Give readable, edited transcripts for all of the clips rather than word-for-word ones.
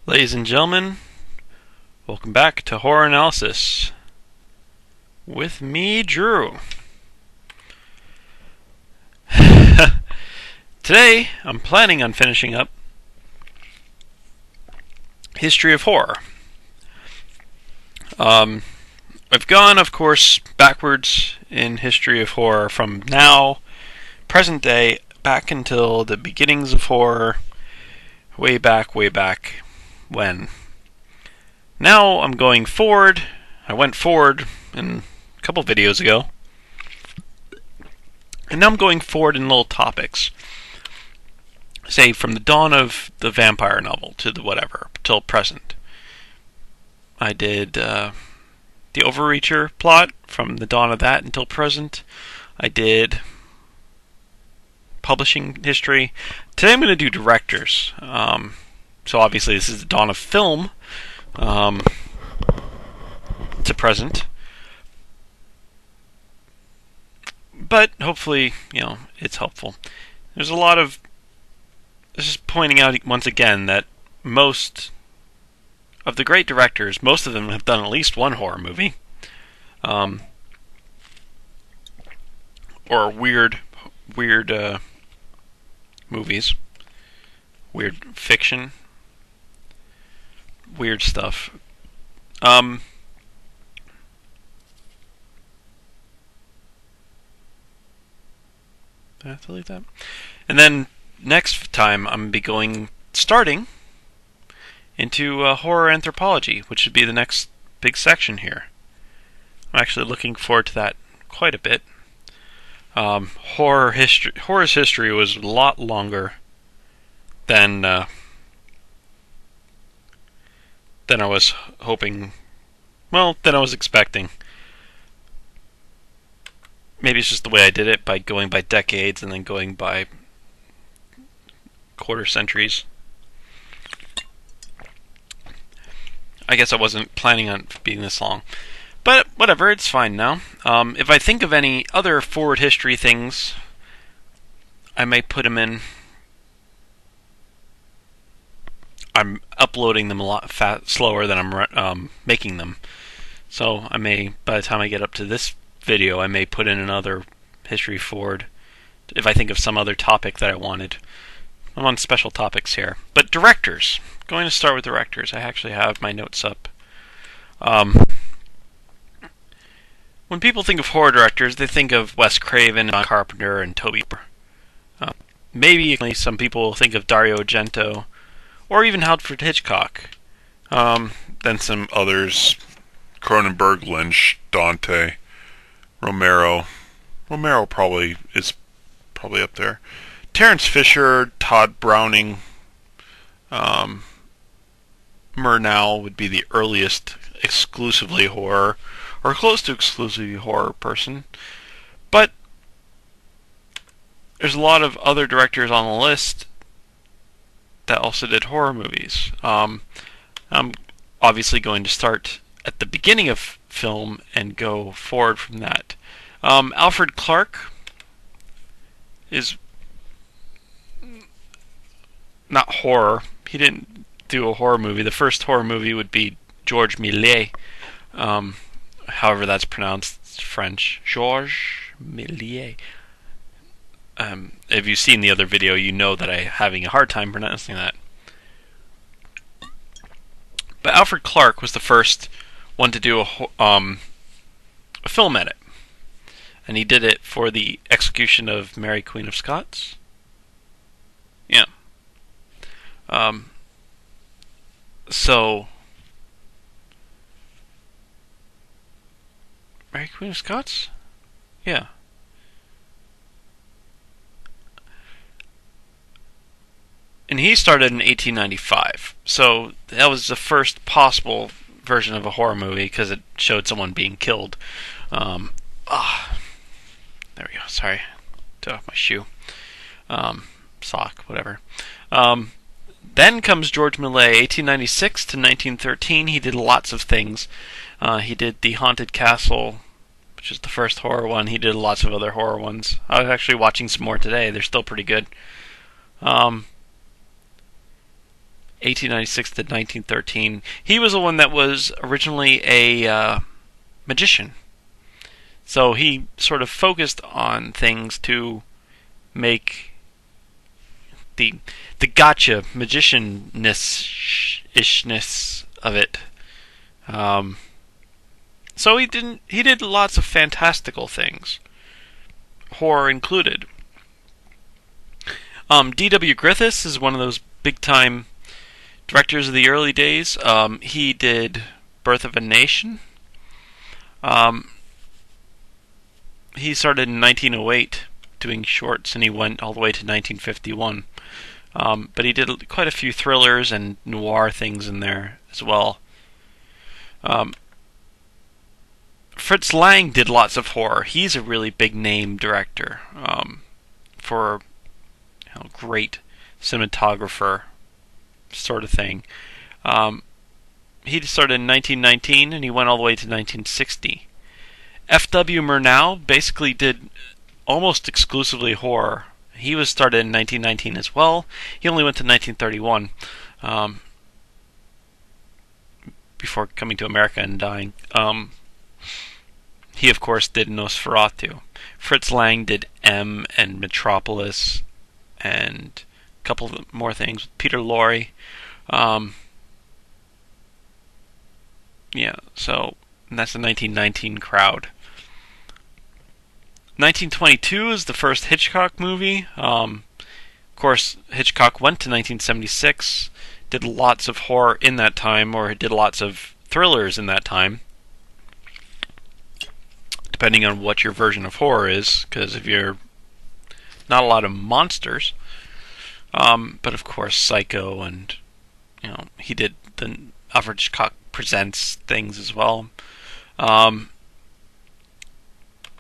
Ladies and gentlemen, welcome back to Horror Analysis with me, Drew. Today, I'm planning on finishing up History of Horror. I've gone, of course, backwards in History of Horror from now, present day, back until the beginnings of horror, way back when. Now I'm going forward. I went forward in a couple videos ago. And now I'm going forward in little topics. Say, from the dawn of the vampire novel to the whatever, till present. I did the Overreacher plot from the dawn of that until present. I did publishing history. Today I'm going to do directors. So obviously this is the dawn of film to present. But hopefully, it's helpful. There's a lot of... This is pointing out once again that most of the great directors, most of them have done at least one horror movie. Or weird movies. Weird fiction. Weird stuff. Do I have to leave that? And then next time I'm going to be starting into horror anthropology, which should be the next big section here. I'm actually looking forward to that quite a bit. Horror's history was a lot longer than I was hoping. Well, than I was expecting. Maybe it's just the way I did it, by going by decades and then going by quarter centuries. I guess I wasn't planning on being this long. But whatever, it's fine now. If I think of any other forward history things, I may put them in. I'm uploading them a lot slower than I'm making them. So I may, by the time I get up to this video, I may put in another history forward if I think of some other topic that I wanted. I'm on special topics here. But directors. Going to start with directors. I actually have my notes up. When people think of horror directors, they think of Wes Craven, John Carpenter, and Tobe Hooper. Maybe some people think of Dario Argento, or even Alfred Hitchcock. Then some others: Cronenberg, Lynch, Dante, Romero. Romero is probably up there. Terrence Fisher, Todd Browning, Murnau would be the earliest exclusively horror, or close to exclusively horror person. But there's a lot of other directors on the list that also did horror movies. I'm obviously going to start at the beginning of film and go forward from that. Alfred Clark is not horror. He didn't do a horror movie. The first horror movie would be Georges Méliès. However that's pronounced. It's French. Georges Méliès. If you've seen the other video, you know that I'm having a hard time pronouncing that. But Alfred Clark was the first one to do a film edit. And he did it for the execution of Mary Queen of Scots. Yeah. So, Mary Queen of Scots? Yeah. And he started in 1895. So that was the first possible version of a horror movie because it showed someone being killed. There we go. Sorry. Took off my shoe. Sock, whatever. Then comes Georges Méliès, 1896 to 1913. He did lots of things. He did The Haunted Castle, which is the first horror one. He did lots of other horror ones. I was actually watching some more today. They're still pretty good. 1896 to 1913. He was the one that was originally a magician. So he sort of focused on things to make the gotcha magician-ness ishness of it. So he did lots of fantastical things, horror included. D.W. Griffiths is one of those big time directors of the early days. He did Birth of a Nation. He started in 1908 doing shorts, and he went all the way to 1951. But he did quite a few thrillers and noir things in there as well. Fritz Lang did lots of horror. He's a really big name director for great cinematographer sort of thing. He started in 1919 and he went all the way to 1960. F.W. Murnau basically did almost exclusively horror. He was started in 1919 as well. He only went to 1931 before coming to America and dying. He, of course, did Nosferatu. Fritz Lang did M and Metropolis and a couple of more things with Peter Lorre. So that's the 1919 crowd. 1922 is the first Hitchcock movie. Of course, Hitchcock went to 1976, did lots of horror in that time, or did lots of thrillers in that time, depending on what your version of horror is, because if you're not a lot of monsters, but of course Psycho, and he did the Alfred Hitchcock Presents things as well.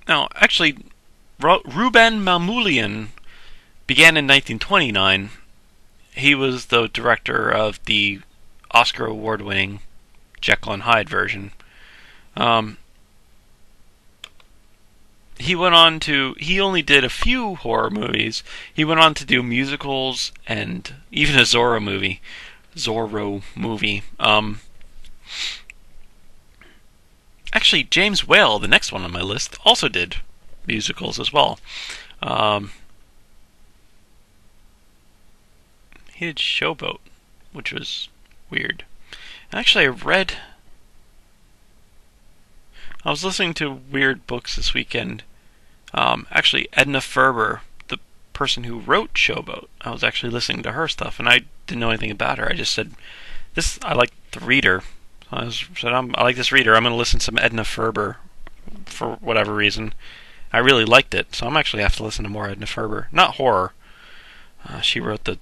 Now, actually, Ruben Mamoulian began in 1929. He was the director of the Oscar award-winning Jekyll and Hyde version. He only did a few horror movies. He went on to do musicals and even a Zorro movie. Actually, James Whale, the next one on my list, also did musicals as well. He did Showboat, which was weird. Actually, I was listening to weird books this weekend. Actually, Edna Ferber, the person who wrote Showboat, I was actually listening to her stuff, and I didn't know anything about her. I just said, I like the reader. I like this reader. I'm going to listen to some Edna Ferber for whatever reason. I really liked it, so I'm actually have to listen to more Edna Ferber. Not horror. She wrote the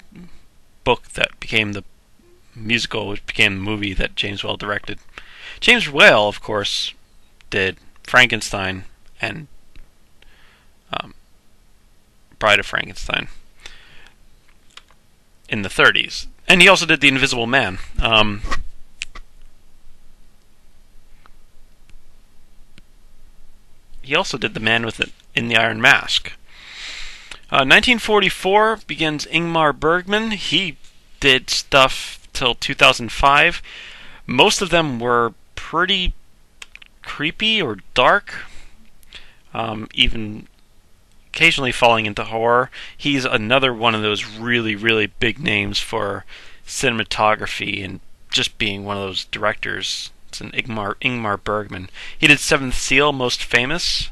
book that became the musical, which became the movie that James Whale directed. James Whale, of course, did Frankenstein and Bride of Frankenstein in the 30s. And he also did The Invisible Man. He also did The Man in the Iron Mask. 1944 begins Ingmar Bergman. He did stuff till 2005. Most of them were pretty creepy or dark, even occasionally falling into horror. He's another one of those really, really big names for cinematography and just being one of those directors. It's an Ingmar Bergman. He did Seventh Seal, most famous,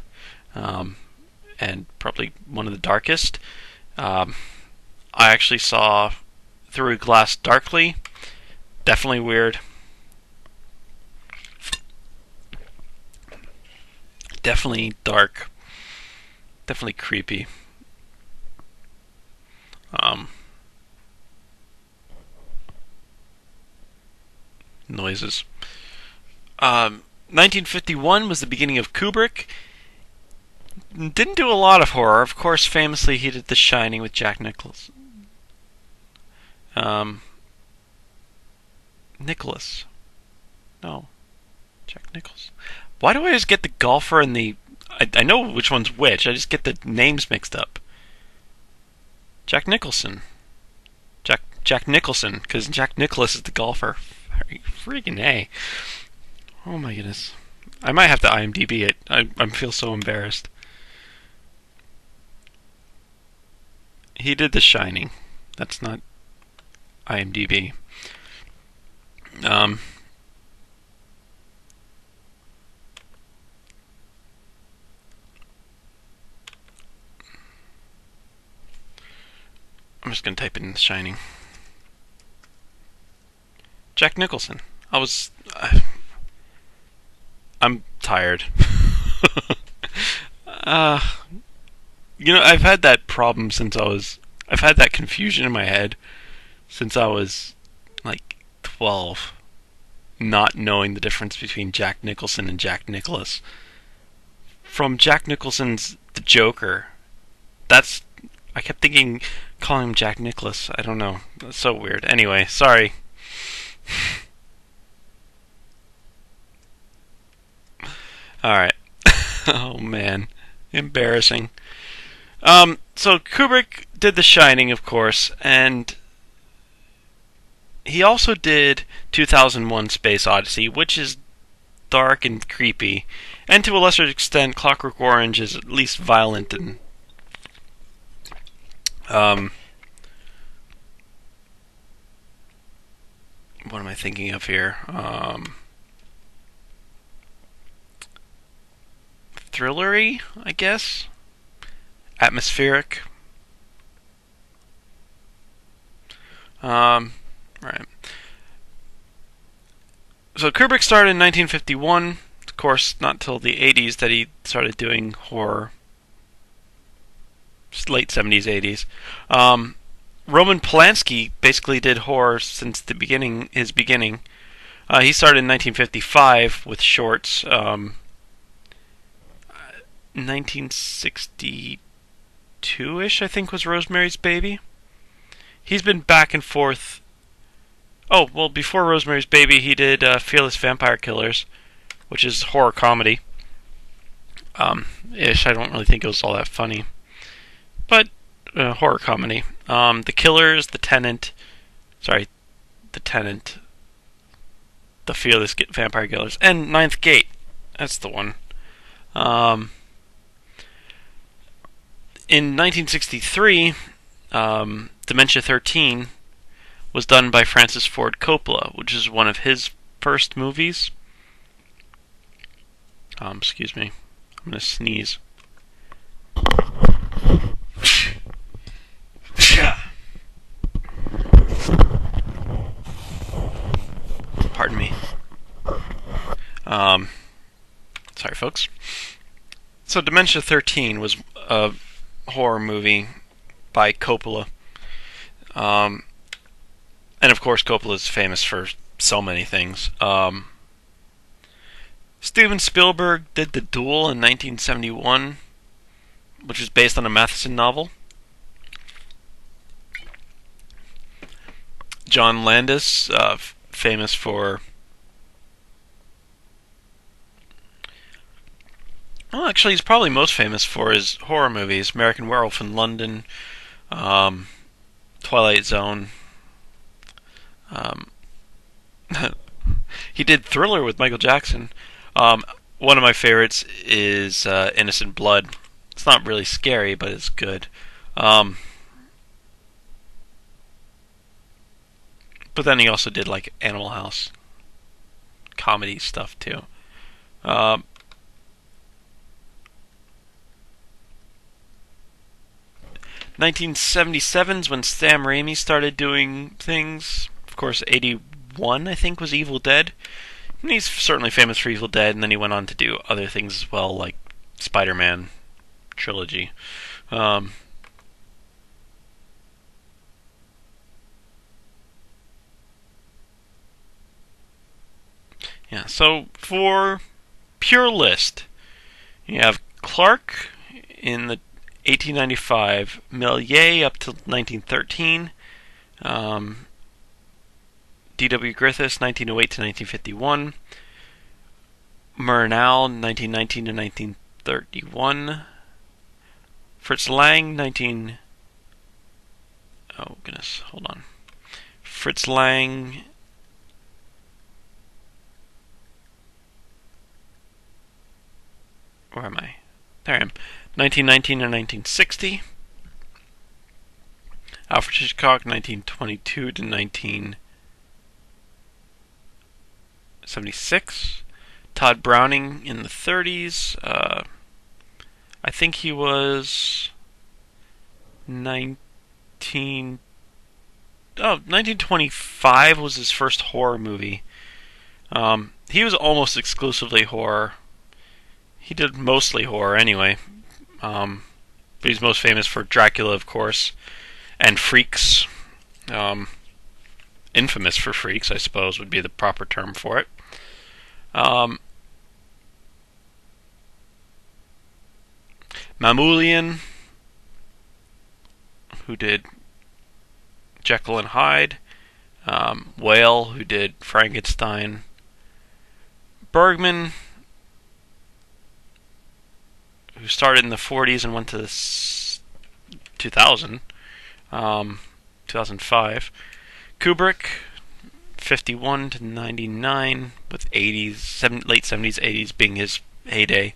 and probably one of the darkest. I actually saw Through a Glass Darkly. Definitely weird. Definitely dark. Definitely creepy. Noises. 1951 was the beginning of Kubrick. Didn't do a lot of horror. Of course, famously, he did The Shining with Jack Nicholson. Nicholas. No. Jack Nicholson. Why do I always get the golfer and the... I know which one's which. I just get the names mixed up. Jack Nicholson. Jack Jack Nicholson, because Jack Nicklaus is the golfer. Freaking A. Oh my goodness. I might have to IMDb it. I feel so embarrassed. He did The Shining. That's not IMDb. I'm just gonna type in The Shining. Jack Nicholson. I'm tired. uh, I've had that problem I've had that confusion in my head since I was like 12, not knowing the difference between Jack Nicholson and Jack Nicholas. From Jack Nicholson's The Joker, I kept calling him Jack Nicholas. I don't know. That's so weird. Anyway, sorry. Alright. Oh man. Embarrassing. So Kubrick did The Shining, of course, and he also did 2001 Space Odyssey, which is dark and creepy, and to a lesser extent, Clockwork Orange is at least violent and what am I thinking of here? Thrillery, I guess. Atmospheric. Right. So Kubrick started in 1951. Of course, not till the 80s that he started doing horror. Late 70s, 80s. Roman Polanski basically did horror since his beginning. He started in 1955 with shorts. 1962-ish, I think, was Rosemary's Baby. He's been back and forth. Oh, well, before Rosemary's Baby, he did Fearless Vampire Killers, which is horror comedy. Ish. I don't really think it was all that funny. But, horror comedy. The Killers, The Tenant. The Fearless Vampire Killers. And Ninth Gate. That's the one. In 1963, Dementia 13 was done by Francis Ford Coppola, which is one of his first movies. Excuse me. I'm going to sneeze. Pardon me. Sorry, folks. So, Dementia 13 was a horror movie by Coppola. And of course, Coppola is famous for so many things. Steven Spielberg did The Duel in 1971, which is based on a Matheson novel. John Landis, famous for... Well, actually, he's probably most famous for his horror movies. American Werewolf in London, Twilight Zone. He did Thriller with Michael Jackson. One of my favorites is Innocent Blood. It's not really scary, but it's good. But then he also did like Animal House, comedy stuff too. 1977's when Sam Raimi started doing things. Of course, 81 I think was Evil Dead. And he's certainly famous for Evil Dead, and then he went on to do other things as well, like Spider-Man trilogy. Yeah, so for pure list, you have Clark in the 1895, Méliès up till 1913, D.W. Griffiths 1908 to 1951, Murnau 1919 to 1931, Fritz Lang Oh goodness, hold on. Fritz Lang. Where am I? There I am. 1919 and 1960. Alfred Hitchcock, 1922 to 1976. Todd Browning in the 30s. I think he was 1925 was his first horror movie. He was almost exclusively horror. He did mostly horror anyway. But he's most famous for Dracula, of course, and Freaks. Infamous for Freaks, I suppose, would be the proper term for it. Mamoulian, who did Jekyll and Hyde. Whale, who did Frankenstein. Bergman, who started in the 40s and went to 2000, 2005. Kubrick, 51 to 99, with late 70s, 80s being his heyday.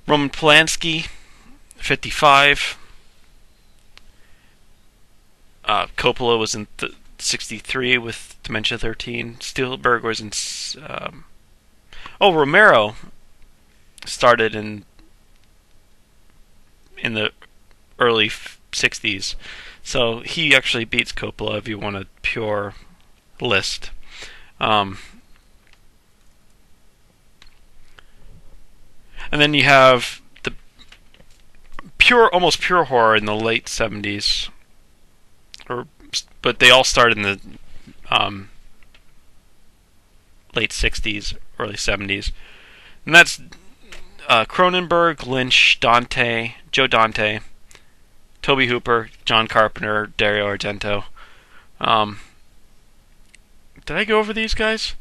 Roman Polanski, 55. Coppola was in 63 with Dementia 13. Spielberg was in... Romero started in the early 60s. So he actually beats Coppola if you want a pure list. And then you have the almost pure horror in the late 70s. But they all started in the late 60s, early 70s. And that's Cronenberg, Lynch, Joe Dante, Tobe Hooper, John Carpenter, Dario Argento. Did I go over these guys?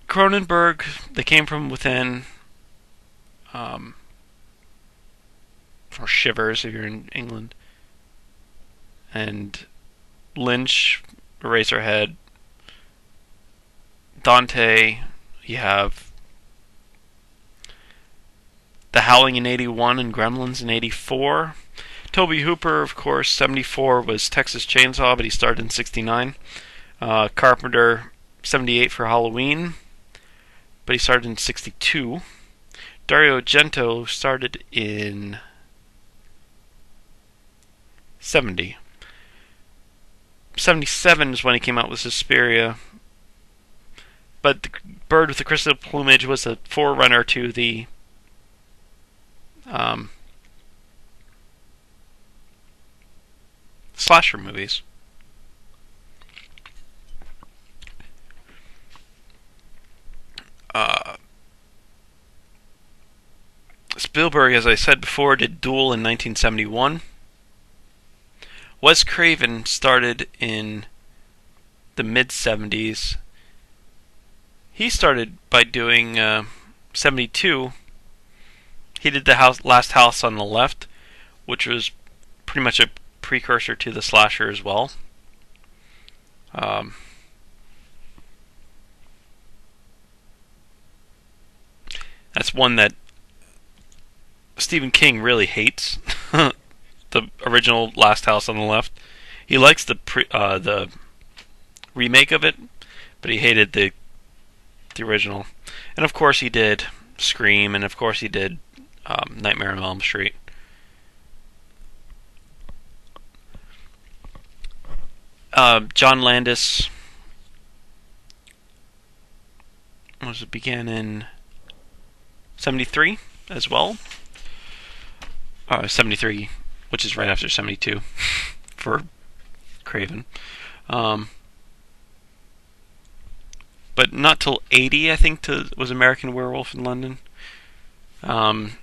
Cronenberg, They Came From Within, or Shivers if you're in England. And Lynch, Eraserhead. Dante, you have The Howling in 81 and Gremlins in 84. Tobe Hooper, of course, 74 was Texas Chainsaw, but he started in 69. Carpenter, 78 for Halloween, but he started in 62. Dario Argento started in 70. 77 is when he came out with Suspiria. But The Bird with the Crystal Plumage was a forerunner to the slasher movies. Spielberg, as I said before, did Duel in 1971. Wes Craven started in the mid-70s. He started by doing 72. He did the Last House on the Left, which was pretty much a precursor to the slasher as well. That's one that Stephen King really hates. The original Last House on the Left. He likes the remake of it, but he hated the original. And of course he did Scream, and of course he did Nightmare on Elm Street. John Landis began in 73 as well. 73, which is right after 72 for Craven. But not till 80, I think, was American Werewolf in London. And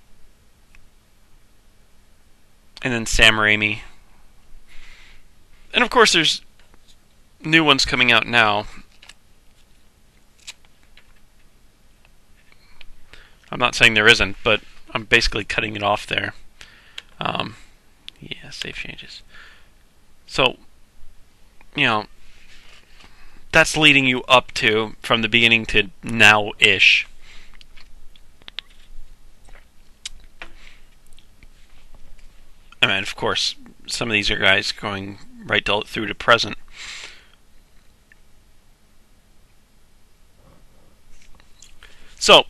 then Sam Raimi. And of course there's new ones coming out now. I'm not saying there isn't, but I'm basically cutting it off there. Yeah, save changes. So, you know, that's leading you up to, from the beginning to now-ish. I mean, of course, some of these are guys going right through to present. So,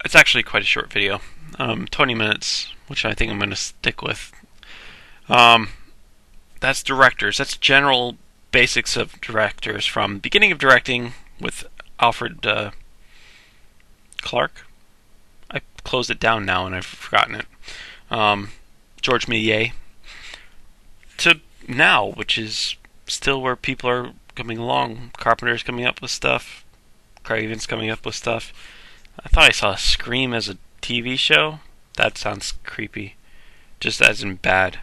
it's actually quite a short video. 20 minutes, which I think I'm going to stick with. That's directors. That's general basics of directors from beginning of directing with Alfred Clark. I closed it down now and I've forgotten it. George Méliès to now, which is still where people are coming along. Carpenter's coming up with stuff. Craven's coming up with stuff. I thought I saw Scream as a TV show. That sounds creepy. Just as in bad.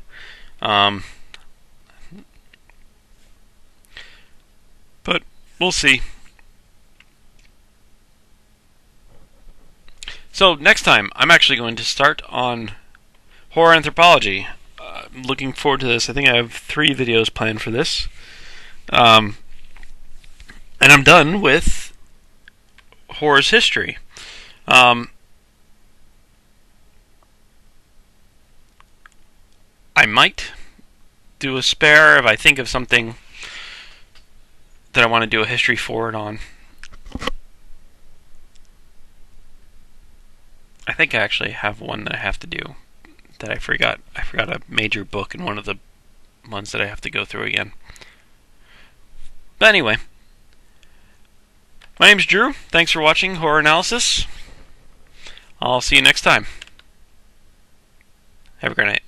But we'll see. So next time, I'm actually going to start on horror anthropology. I'm looking forward to this. I think I have 3 videos planned for this. And I'm done with horror's history. I might do a spare if I think of something that I want to do a history forward on. I think I actually have one that I have to do that I forgot. I forgot a major book in one of the ones that I have to go through again. But anyway, my name's Drew. Thanks for watching Horror Analysis. I'll see you next time. Have a great night.